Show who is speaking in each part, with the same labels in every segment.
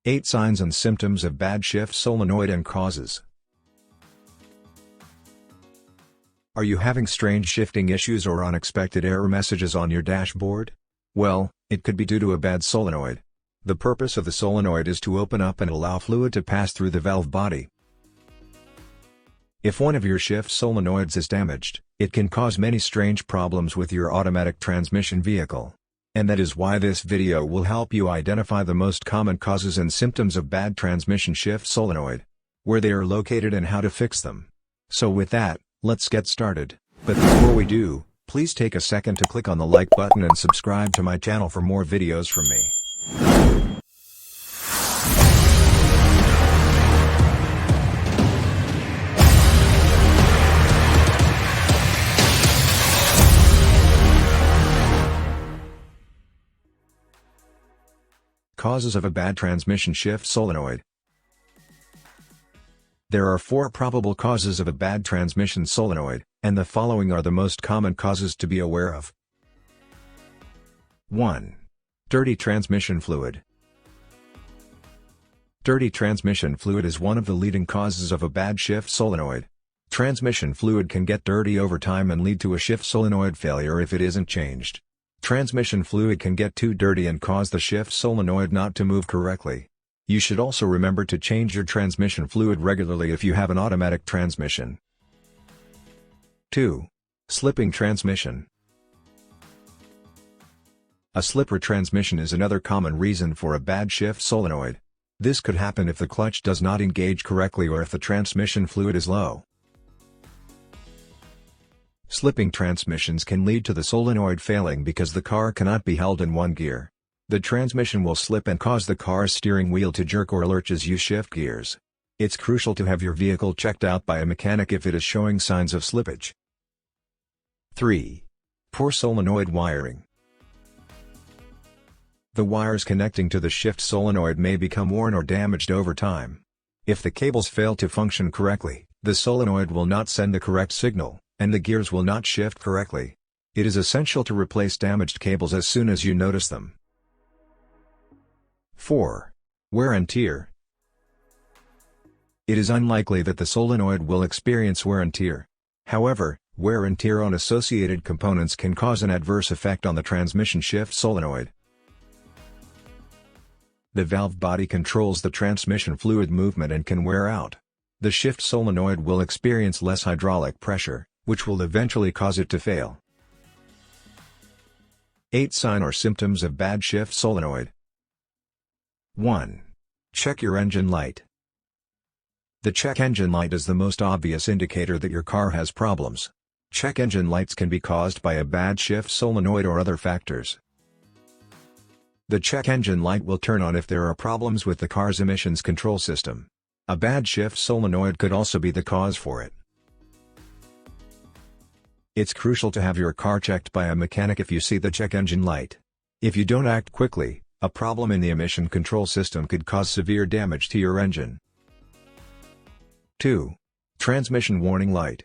Speaker 1: 8 signs and symptoms of bad shift solenoid and causes. Are you having strange shifting issues or unexpected error messages on your dashboard? Well, it could be due to a bad solenoid. The purpose of the solenoid is to open up and allow fluid to pass through the valve body. If one of your shift solenoids is damaged, it can cause many strange problems with your automatic transmission vehicle. And that is why this video will help you identify the most common causes and symptoms of bad transmission shift solenoid, where they are located and how to fix them. So with that, let's get started. But before we do, please take a second to click on the like button and subscribe to my channel for more videos from me. Causes of a bad transmission shift solenoid. There are 4 probable causes of a bad transmission solenoid, and the following are the most common causes to be aware of. 1. Dirty transmission fluid. Dirty transmission fluid is one of the leading causes of a bad shift solenoid. Transmission fluid can get dirty over time and lead to a shift solenoid failure if it isn't changed. Transmission fluid can get too dirty and cause the shift solenoid not to move correctly. You should also remember to change your transmission fluid regularly if you have an automatic transmission. 2. Slipping transmission. A slipper transmission is another common reason for a bad shift solenoid. This could happen if the clutch does not engage correctly or if the transmission fluid is low. Slipping transmissions can lead to the solenoid failing because the car cannot be held in one gear. The transmission will slip and cause the car's steering wheel to jerk or lurch as you shift gears. It's crucial to have your vehicle checked out by a mechanic if it is showing signs of slippage. 3. Poor solenoid wiring. The wires connecting to the shift solenoid may become worn or damaged over time. If the cables fail to function correctly, the solenoid will not send the correct signal, and the gears will not shift correctly. It is essential to replace damaged cables as soon as you notice them. 4. Wear and tear. It is unlikely that the solenoid will experience wear and tear. However, wear and tear on associated components can cause an adverse effect on the transmission shift solenoid. The valve body controls the transmission fluid movement and can wear out. The shift solenoid will experience less hydraulic pressure, which will eventually cause it to fail. 8 sign or symptoms of bad shift solenoid. 1. Check your engine light. The check engine light is the most obvious indicator that your car has problems. Check engine lights can be caused by a bad shift solenoid or other factors. The check engine light will turn on if there are problems with the car's emissions control system. A bad shift solenoid could also be the cause for it. It's crucial to have your car checked by a mechanic if you see the check engine light. If you don't act quickly, a problem in the emission control system could cause severe damage to your engine. 2. Transmission warning light.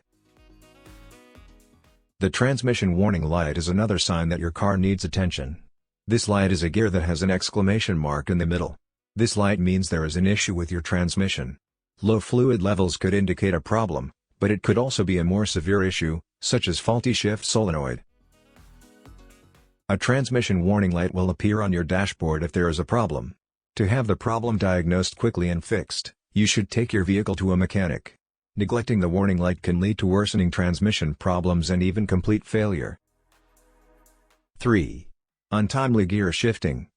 Speaker 1: The transmission warning light is another sign that your car needs attention. This light is a gear that has an exclamation mark in the middle. This light means there is an issue with your transmission. Low fluid levels could indicate a problem, but it could also be a more severe issue, such as faulty shift solenoid. A transmission warning light will appear on your dashboard if there is a problem. To have the problem diagnosed quickly and fixed, you should take your vehicle to a mechanic. Neglecting the warning light can lead to worsening transmission problems and even complete failure. 3. Untimely gear shifting.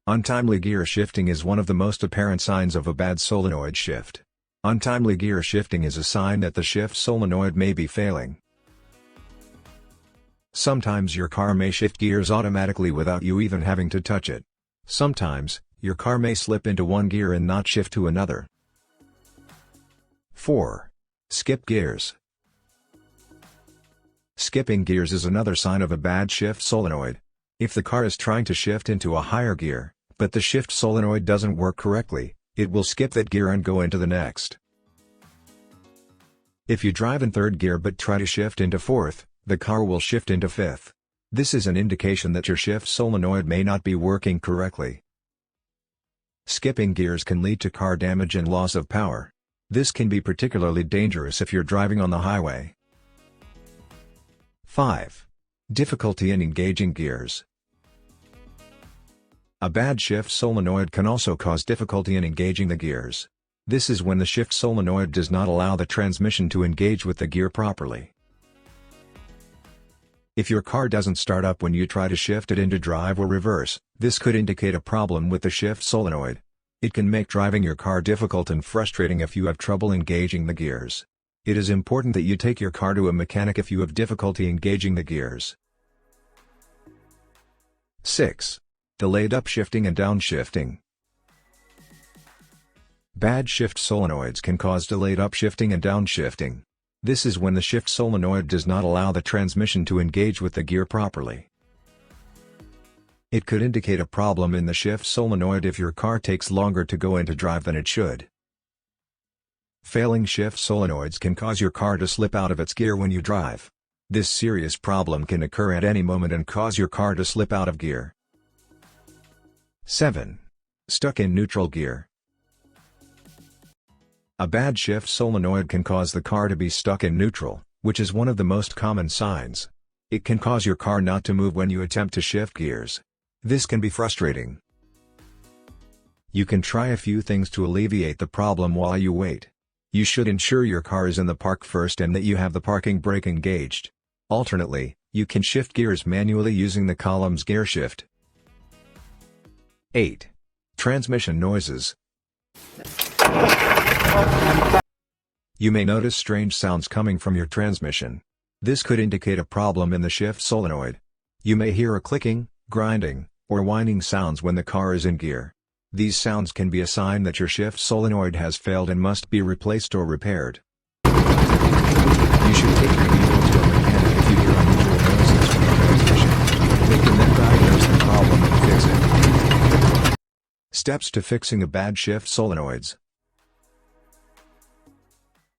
Speaker 1: Untimely gear shifting is one of the most apparent signs of a bad solenoid shift. Untimely gear shifting is a sign that the shift solenoid may be failing. Sometimes your car may shift gears automatically without you even having to touch it. Sometimes, your car may slip into one gear and not shift to another. 4. Skip gears. Skipping gears is another sign of a bad shift solenoid. If the car is trying to shift into a higher gear, but the shift solenoid doesn't work correctly, it will skip that gear and go into the next. If you drive in third gear but try to shift into fourth, the car will shift into fifth. This is an indication that your shift solenoid may not be working correctly. Skipping gears can lead to car damage and loss of power. This can be particularly dangerous if you're driving on the highway. 5. Difficulty in engaging gears. A bad shift solenoid can also cause difficulty in engaging the gears. This is when the shift solenoid does not allow the transmission to engage with the gear properly. If your car doesn't start up when you try to shift it into drive or reverse, this could indicate a problem with the shift solenoid. It can make driving your car difficult and frustrating if you have trouble engaging the gears. It is important that you take your car to a mechanic if you have difficulty engaging the gears. 6. Delayed upshifting and downshifting. Bad shift solenoids can cause delayed upshifting and downshifting. This is when the shift solenoid does not allow the transmission to engage with the gear properly. It could indicate a problem in the shift solenoid if your car takes longer to go into drive than it should. Failing shift solenoids can cause your car to slip out of its gear when you drive. This serious problem can occur at any moment and cause your car to slip out of gear. 7. Stuck in neutral gear. A bad shift solenoid can cause the car to be stuck in neutral, which is one of the most common signs. It can cause your car not to move when you attempt to shift gears. This can be frustrating. You can try a few things to alleviate the problem while you wait. You should ensure your car is in the park first and that you have the parking brake engaged. Alternately, you can shift gears manually using the column's gear shift. 8. Transmission noises. You may notice strange sounds coming from your transmission. This could indicate a problem in the shift solenoid. You may hear a clicking, grinding, or whining sounds when the car is in gear. These sounds can be a sign that your shift solenoid has failed and must be replaced or repaired. You should take your vehicle to a mechanic if you hear unusual noises from your transmission. They can then diagnose the problem and fix it. Steps to fixing a bad shift solenoids.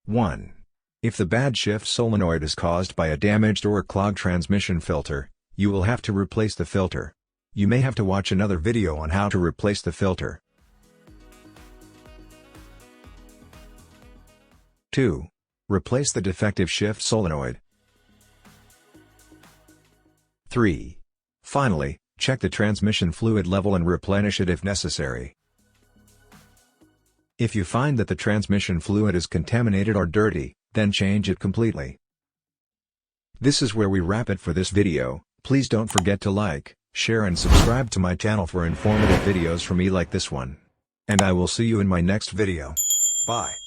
Speaker 1: 1. If the bad shift solenoid is caused by a damaged or clogged transmission filter, you will have to replace the filter. You may have to watch another video on how to replace the filter. 2. Replace the defective shift solenoid. 3. Finally, check the transmission fluid level and replenish it if necessary. If you find that the transmission fluid is contaminated or dirty, then change it completely. This is where we wrap it for this video. Please don't forget to like, share and subscribe to my channel for informative videos from me like this one. And I will see you in my next video. Bye.